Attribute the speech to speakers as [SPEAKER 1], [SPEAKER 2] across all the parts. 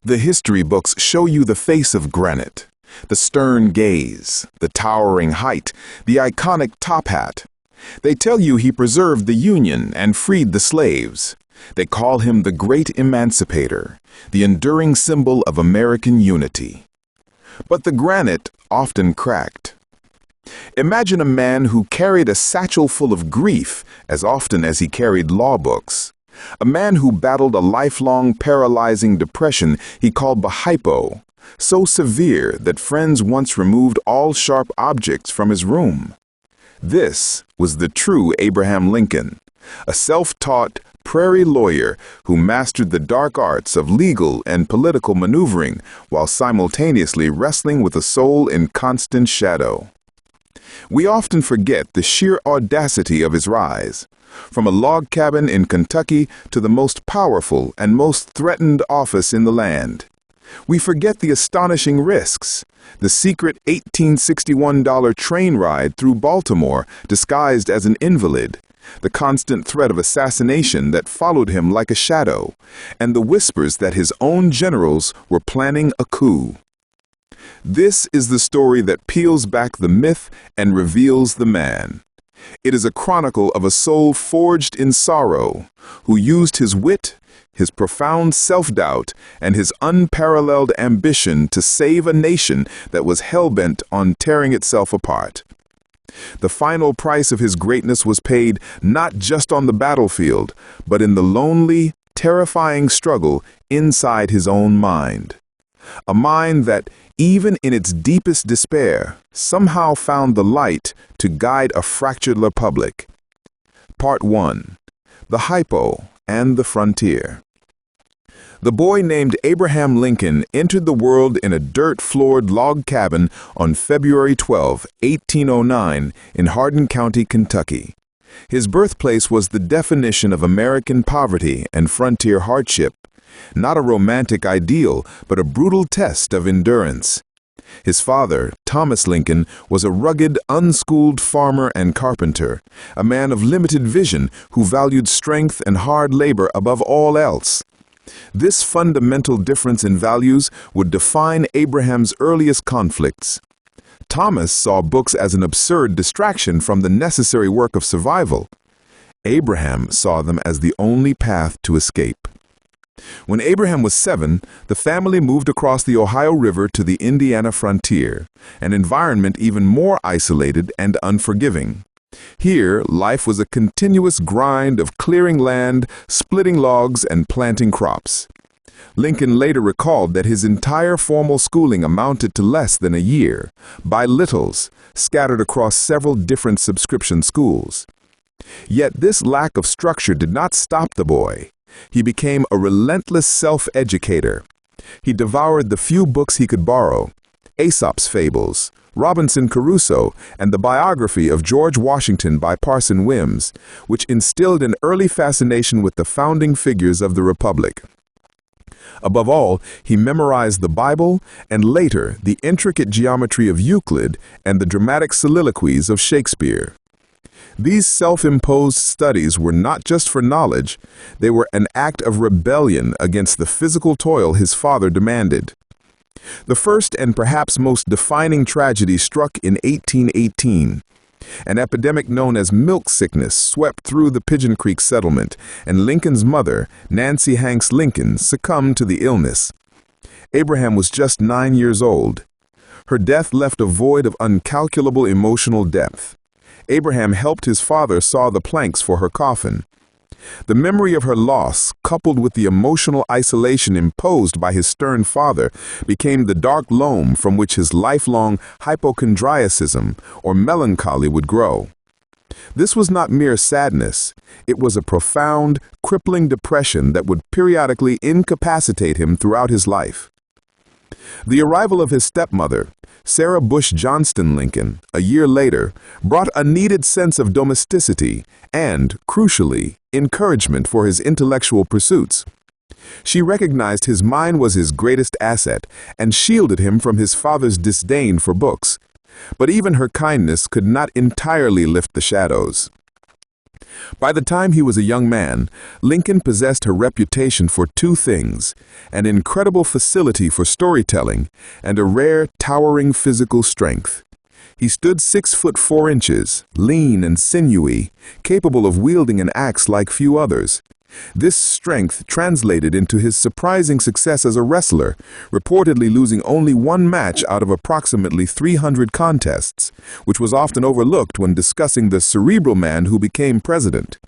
[SPEAKER 1] The history books show you the face of granite, the stern gaze, the towering height, the iconic top hat. They tell you he preserved the Union and freed the slaves. They call him the Great Emancipator, the enduring symbol of American unity. But the granite often cracked. Imagine a man who carried a satchel full of grief as often as he carried law books. A man who battled a lifelong paralyzing depression he called the hypo, so severe that friends once removed all sharp objects from his room. This was the true Abraham Lincoln, a self-taught prairie lawyer who mastered the dark arts of legal and political maneuvering while simultaneously wrestling with a soul in constant shadow. We often forget the sheer audacity of his rise. From a log cabin in Kentucky to the most powerful and most threatened office in the land. We forget the astonishing risks, the secret $1861 train ride through Baltimore disguised as an invalid, the constant threat of assassination that followed him like a shadow, and the whispers that his own generals were planning a coup. This is the story that peels back the myth and reveals the man. It is a chronicle of a soul forged in sorrow, who used his wit, his profound self-doubt, and his unparalleled ambition to save a nation that was hell-bent on tearing itself apart. The final price of his greatness was paid not just on the battlefield, but in the lonely, terrifying struggle inside his own mind. A mind that, even in its deepest despair, somehow found the light to guide a fractured republic. Part 1. The Hypo and the Frontier. The boy named Abraham Lincoln entered the world in a dirt-floored log cabin on February 12, 1809, in Hardin County, Kentucky. His birthplace was the definition of American poverty and frontier hardship. Not a romantic ideal, but a brutal test of endurance. His father, Thomas Lincoln, was a rugged, unschooled farmer and carpenter, a man of limited vision who valued strength and hard labor above all else. This fundamental difference in values would define Abraham's earliest conflicts. Thomas saw books as an absurd distraction from the necessary work of survival. Abraham saw them as the only path to escape. When Abraham was 7, the family moved across the Ohio River to the Indiana frontier, an environment even more isolated and unforgiving. Here, life was a continuous grind of clearing land, splitting logs, and planting crops. Lincoln later recalled that his entire formal schooling amounted to less than a year, by littles, scattered across several different subscription schools. Yet this lack of structure did not stop the boy. He became a relentless self-educator. He devoured the few books he could borrow, Aesop's Fables, Robinson Crusoe, and the biography of George Washington by Parson Wims, which instilled an early fascination with the founding figures of the Republic. Above all, he memorized the Bible and later the intricate geometry of Euclid and the dramatic soliloquies of Shakespeare. These self-imposed studies were not just for knowledge, they were an act of rebellion against the physical toil his father demanded. The first and perhaps most defining tragedy struck in 1818. An epidemic known as milk sickness swept through the Pigeon Creek settlement, and Lincoln's mother, Nancy Hanks Lincoln, succumbed to the illness. Abraham was just 9 years old. Her death left a void of uncalculable emotional depth. Abraham helped his father saw the planks for her coffin. The memory of her loss, coupled with the emotional isolation imposed by his stern father, became the dark loam from which his lifelong hypochondriacism or melancholy would grow. This was not mere sadness. It was a profound, crippling depression that would periodically incapacitate him throughout his life. The arrival of his stepmother, Sarah Bush Johnston Lincoln, a year later, brought a needed sense of domesticity and, crucially, encouragement for his intellectual pursuits. She recognized his mind was his greatest asset and shielded him from his father's disdain for books. But even her kindness could not entirely lift the shadows. By the time he was a young man, Lincoln possessed a reputation for two things: an incredible facility for storytelling and a rare, towering physical strength. He stood 6 foot 4 inches, lean and sinewy, capable of wielding an axe like few others. This strength translated into his surprising success as a wrestler, reportedly losing only one match out of approximately 300 contests, which was often overlooked when discussing the cerebral man who became president.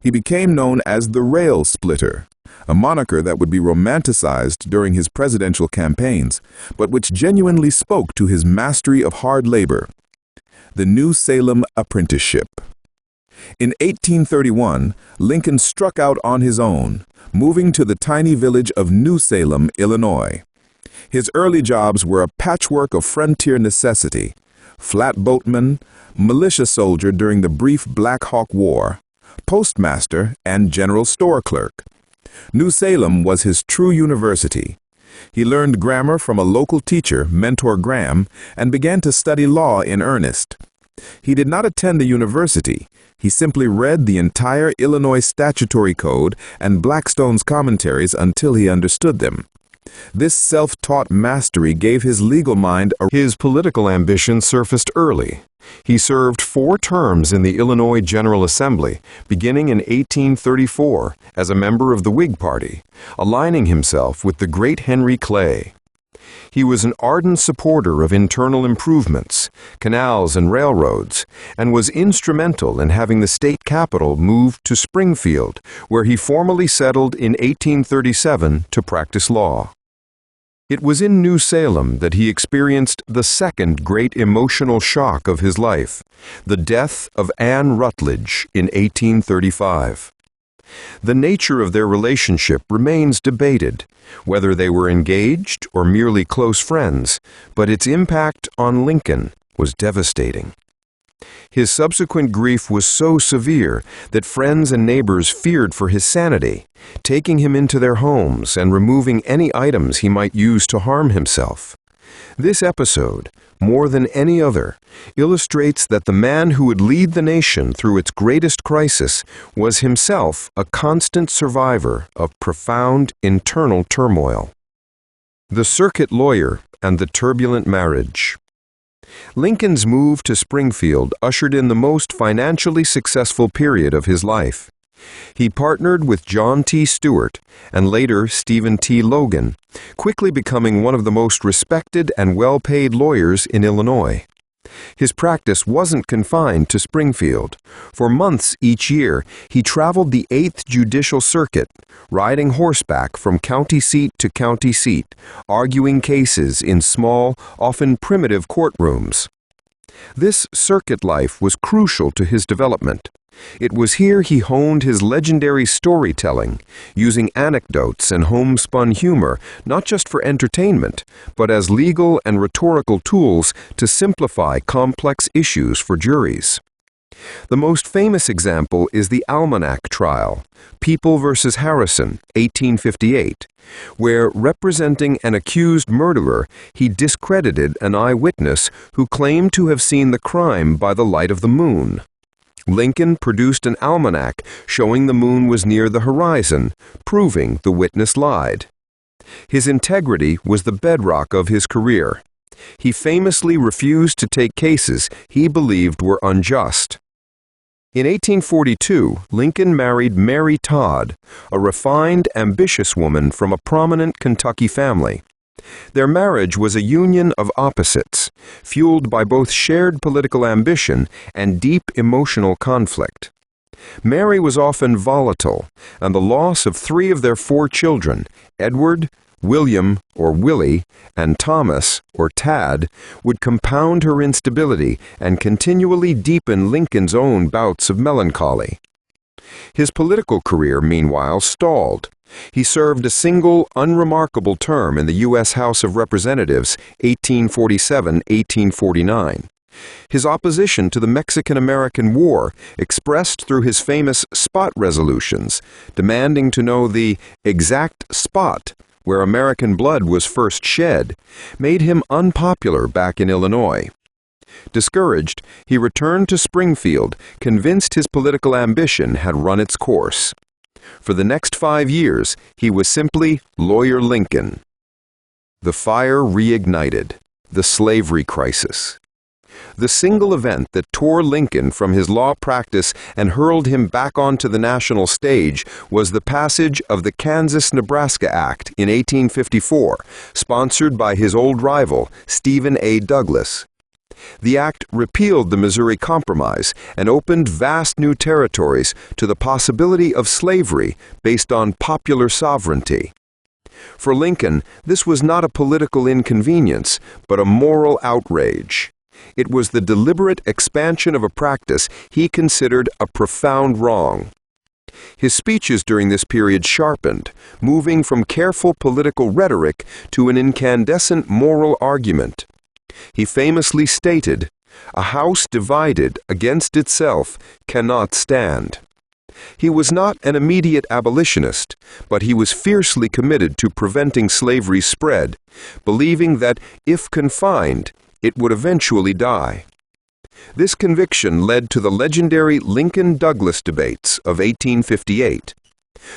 [SPEAKER 1] He became known as the Rail Splitter, a moniker that would be romanticized during his presidential campaigns, but which genuinely spoke to his mastery of hard labor. The New Salem Apprenticeship. In 1831, Lincoln struck out on his own, moving to the tiny village of New Salem, Illinois. His early jobs were a patchwork of frontier necessity: flatboatman, militia soldier during the brief Black Hawk War, postmaster, and general store clerk. New Salem was his true university. He learned grammar from a local teacher, Mentor Graham, and began to study law in earnest. He did not attend a university. He simply read the entire Illinois statutory code and Blackstone's commentaries until he understood them. This self-taught mastery gave his legal mind a... His political ambition surfaced early. He served 4 terms in the Illinois General Assembly, beginning in 1834 as a member of the Whig Party, aligning himself with the great Henry Clay. He was an ardent supporter of internal improvements, canals and railroads, and was instrumental in having the state capital moved to Springfield, where he formally settled in 1837 to practice law. It was in New Salem that he experienced the second great emotional shock of his life, the death of Anne Rutledge in 1835. The nature of their relationship remains debated, whether they were engaged or merely close friends, but its impact on Lincoln was devastating. His subsequent grief was so severe that friends and neighbors feared for his sanity, taking him into their homes and removing any items he might use to harm himself. This episode, more than any other, illustrates that the man who would lead the nation through its greatest crisis was himself a constant survivor of profound internal turmoil. The circuit lawyer and the turbulent marriage. Lincoln's move to Springfield ushered in the most financially successful period of his life. He partnered with John T. Stewart and later Stephen T. Logan, quickly becoming one of the most respected and well-paid lawyers in Illinois. His practice wasn't confined to Springfield. For months each year, he traveled the 8th Judicial Circuit, riding horseback from county seat to county seat, arguing cases in small, often primitive courtrooms. This circuit life was crucial to his development. It was here he honed his legendary storytelling, using anecdotes and homespun humor not just for entertainment, but as legal and rhetorical tools to simplify complex issues for juries. The most famous example is the Almanac trial, People v. Harrison, 1858, where, representing an accused murderer, he discredited an eyewitness who claimed to have seen the crime by the light of the moon. Lincoln produced an almanac showing the moon was near the horizon, proving the witness lied. His integrity was the bedrock of his career. He famously refused to take cases he believed were unjust. In 1842, Lincoln married Mary Todd, a refined, ambitious woman from a prominent Kentucky family. Their marriage was a union of opposites, fueled by both shared political ambition and deep emotional conflict. Mary was often volatile, and the loss of 3 of their 4 children, Edward, William, or Willie, and Thomas, or Tad, would compound her instability and continually deepen Lincoln's own bouts of melancholy. His political career, meanwhile, stalled. He served a single, unremarkable term in the U.S. House of Representatives, 1847-1849. His opposition to the Mexican-American War, expressed through his famous spot resolutions, demanding to know the exact spot where American blood was first shed, made him unpopular back in Illinois.
[SPEAKER 2] Discouraged, he returned to Springfield, convinced his political ambition had run its course. For the next 5 years, he was simply Lawyer Lincoln. The fire reignited, the slavery crisis. The single event that tore Lincoln from his law practice and hurled him back onto the national stage was the passage of the Kansas-Nebraska Act in 1854, sponsored by his old rival, Stephen A. Douglas. The act repealed the Missouri Compromise and opened vast new territories to the possibility of slavery based on popular sovereignty. For Lincoln, this was not a political inconvenience, but a moral outrage. It was the deliberate expansion of a practice he considered a profound wrong. His speeches during this period sharpened, moving from careful political rhetoric to an incandescent moral argument. He famously stated, "A house divided against itself cannot stand." He was not an immediate abolitionist, but he was fiercely committed to preventing slavery's spread, believing that, if confined, it would eventually die. This conviction led to the legendary Lincoln-Douglas debates of 1858.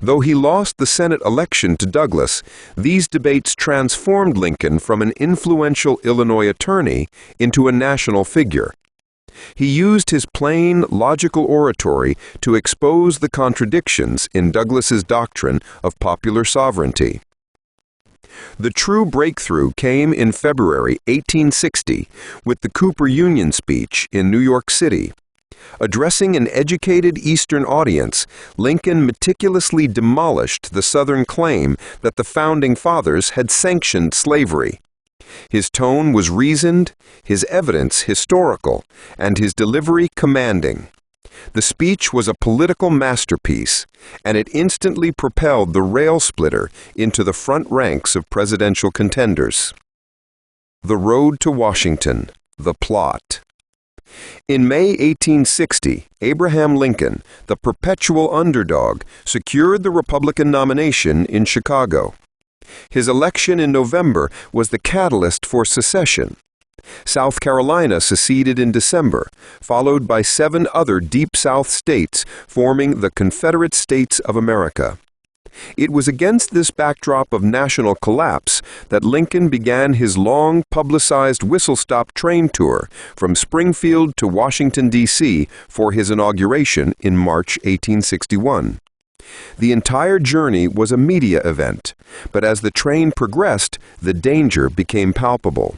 [SPEAKER 2] Though he lost the Senate election to Douglas, these debates transformed Lincoln from an influential Illinois attorney into a national figure. He used his plain, logical oratory to expose the contradictions in Douglas's doctrine of popular sovereignty. The true breakthrough came in February 1860 with the Cooper Union speech in New York City. Addressing an educated Eastern audience, Lincoln meticulously demolished the Southern claim that the Founding Fathers had sanctioned slavery. His tone was reasoned, his evidence historical, and his delivery commanding. The speech was a political masterpiece, and it instantly propelled the rail splitter into the front ranks of presidential contenders. The road to Washington, the plot. In May 1860, Abraham Lincoln, the perpetual underdog, secured the Republican nomination in Chicago. His election in November was the catalyst for secession. South Carolina seceded in December, followed by 7 other Deep South states forming the Confederate States of America. It was against this backdrop of national collapse that Lincoln began his long, publicized whistle-stop train tour from Springfield to Washington, D.C. for his inauguration in March 1861. The entire journey was a media event, but as the train progressed, the danger became palpable.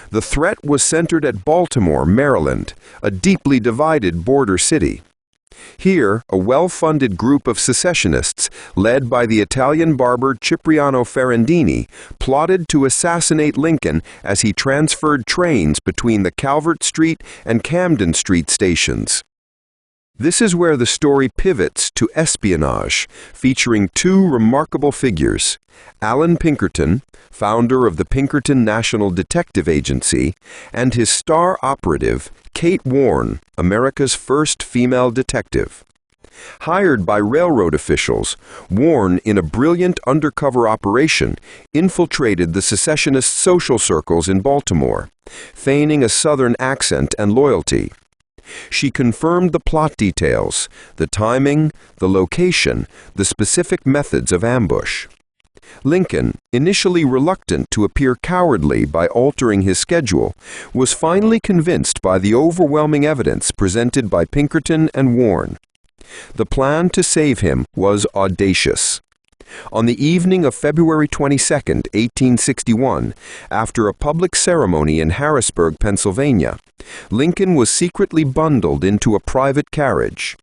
[SPEAKER 2] The threat was centered at Baltimore, Maryland, a deeply divided border city. Here, a well-funded group of secessionists, led by the Italian barber Cipriano Ferrandini, plotted to assassinate Lincoln as he transferred trains between the Calvert Street and Camden Street stations. This is where the story pivots to espionage, featuring 2 remarkable figures: Allan Pinkerton, founder of the Pinkerton National Detective Agency, and his star operative, Kate Warren, America's first female detective. Hired by railroad officials, Warren, in a brilliant undercover operation, infiltrated the secessionist social circles in Baltimore, feigning a Southern accent and loyalty. She confirmed the plot details, the timing, the location, the specific methods of ambush. Lincoln, initially reluctant to appear cowardly by altering his schedule, was finally convinced by the overwhelming evidence presented by Pinkerton and Warren. The plan to save him was audacious. On the evening of February 22, 1861, after a public ceremony in Harrisburg, Pennsylvania, Lincoln was secretly bundled into a private carriage.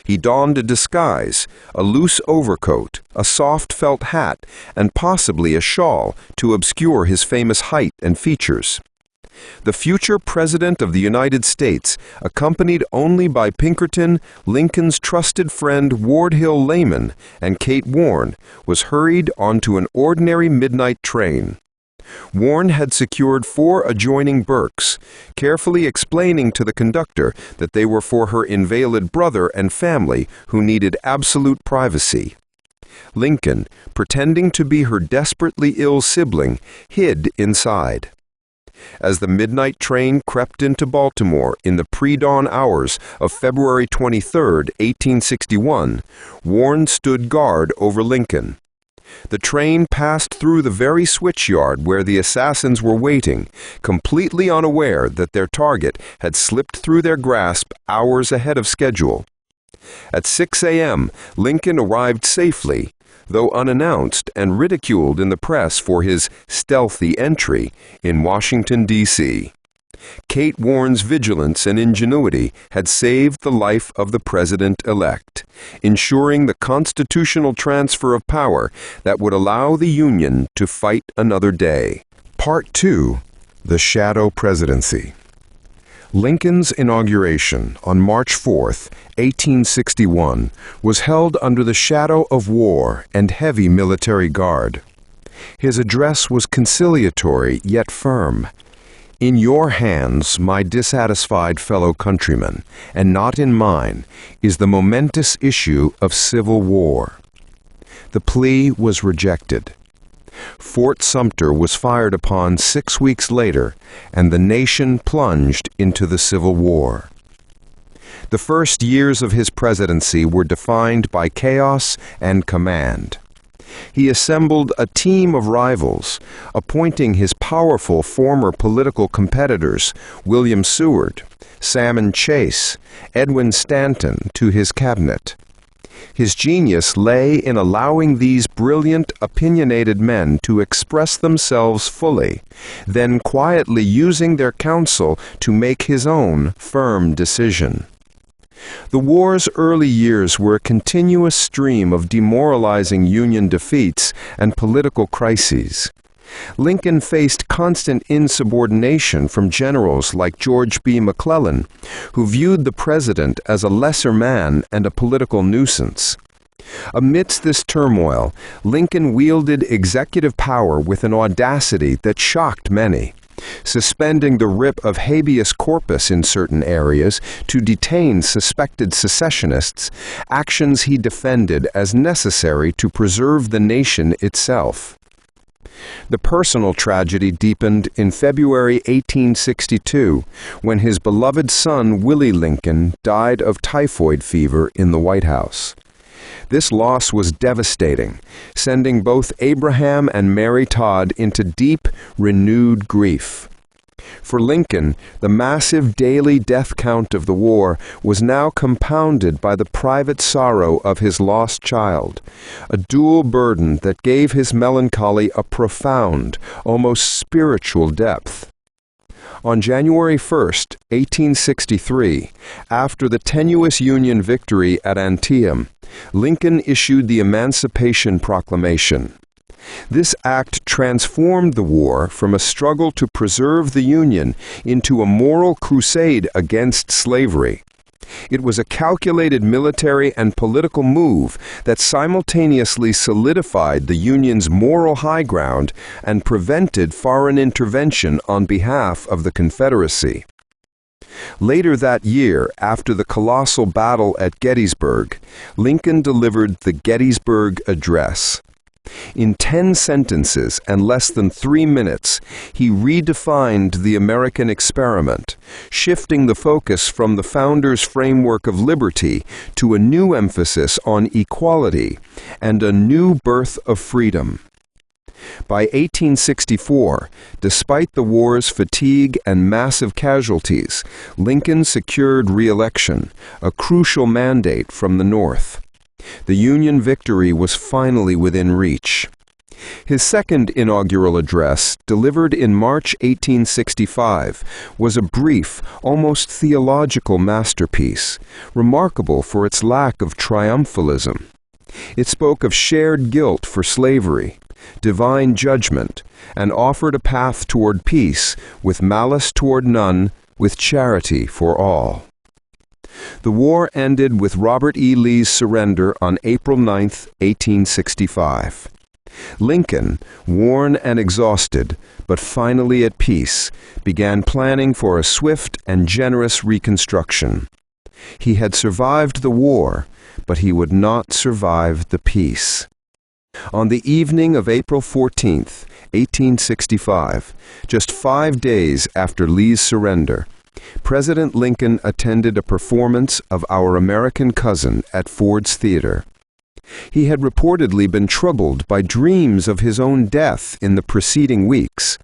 [SPEAKER 2] He donned a disguise, a loose overcoat, a soft felt hat, and possibly a shawl to obscure his famous height and features. The future President of the United States, accompanied only by Pinkerton, Lincoln's trusted friend Ward Hill Layman, and Kate Warren, was hurried onto an ordinary midnight train. Warren had secured 4 adjoining berths, carefully explaining to the conductor that they were for her invalid brother and family who needed absolute privacy. Lincoln, pretending to be her desperately ill sibling, hid inside. As the midnight train crept into Baltimore in the pre-dawn hours of February 23, 1861, Warren stood guard over Lincoln. The train passed through the very switchyard where the assassins were waiting, completely unaware that their target had slipped through their grasp hours ahead of schedule. At 6 a.m., Lincoln arrived safely, though unannounced and ridiculed in the press for his stealthy entry in Washington, D.C. Kate Warren's vigilance and ingenuity had saved the life of the president-elect, ensuring the constitutional transfer of power that would allow the Union to fight another day.
[SPEAKER 1] Part 2. The Shadow Presidency. Lincoln's inauguration on March 4, 1861, was held under the shadow of war and heavy military guard. His address was conciliatory yet firm. "In your hands, my dissatisfied fellow countrymen, and not in mine, is the momentous issue of civil war." The plea was rejected. Fort Sumter was fired upon 6 weeks later, and the nation plunged into the Civil War. The first years of his presidency were defined by chaos and command. He assembled a team of rivals, appointing his powerful former political competitors, William Seward, Salmon Chase, Edwin Stanton, to his cabinet. His genius lay in allowing these brilliant, opinionated men to express themselves fully, then quietly using their counsel to make his own firm decision. The war's early years were a continuous stream of demoralizing Union defeats and political crises. Lincoln faced constant insubordination from generals like George B. McClellan, who viewed the president as a lesser man and a political nuisance. Amidst this turmoil, Lincoln wielded executive power with an audacity that shocked many, suspending the writ of habeas corpus in certain areas to detain suspected secessionists, actions he defended as necessary to preserve the nation itself. The personal tragedy deepened in February 1862, when his beloved son Willie Lincoln died of typhoid fever in the White House. This loss was devastating, sending both Abraham and Mary Todd into deep, renewed grief. For Lincoln, the massive daily death count of the war was now compounded by the private sorrow of his lost child, a dual burden that gave his melancholy a profound, almost spiritual depth. On January 1, 1863, after the tenuous Union victory at Antietam, Lincoln issued the Emancipation Proclamation. This act transformed the war from a struggle to preserve the Union into a moral crusade against slavery. It was a calculated military and political move that simultaneously solidified the Union's moral high ground and prevented foreign intervention on behalf of the Confederacy. Later that year, after the colossal battle at Gettysburg, Lincoln delivered the Gettysburg Address. In 10 sentences and less than 3 minutes, he redefined the American experiment, shifting the focus from the founders' framework of liberty to a new emphasis on equality and a new birth of freedom. By 1864, despite the war's fatigue and massive casualties, Lincoln secured re-election, a crucial mandate from the North. The Union victory was finally within reach. His second inaugural address, delivered in March 1865, was a brief, almost theological masterpiece, remarkable for its lack of triumphalism. It spoke of shared guilt for slavery, divine judgment, and offered a path toward peace, with malice toward none, with charity for all. The war ended with Robert E. Lee's surrender on April 9, 1865. Lincoln, worn and exhausted, but finally at peace, began planning for a swift and generous reconstruction. He had survived the war, but he would not survive the peace.
[SPEAKER 2] On the evening of April 14th, 1865, just 5 days after Lee's surrender, President Lincoln attended a performance of Our American Cousin at Ford's Theater. He had reportedly been troubled by dreams of his own death in the preceding weeks.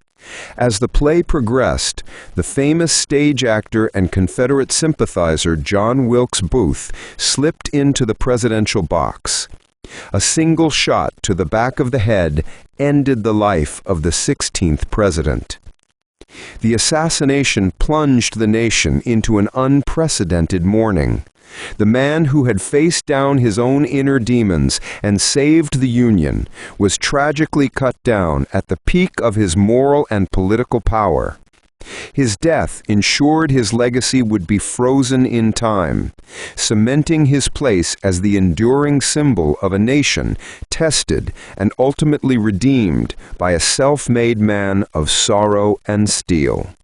[SPEAKER 2] As the play progressed, the famous stage actor and Confederate sympathizer John Wilkes Booth slipped into the presidential box. A single shot to the back of the head ended the life of the 16th president. The assassination plunged the nation into an unprecedented mourning. The man who had faced down his own inner demons and saved the Union was tragically cut down at the peak of his moral and political power. His death ensured his legacy would be frozen in time, cementing his place as the enduring symbol of a nation tested and ultimately redeemed by a self-made man of sorrow and steel.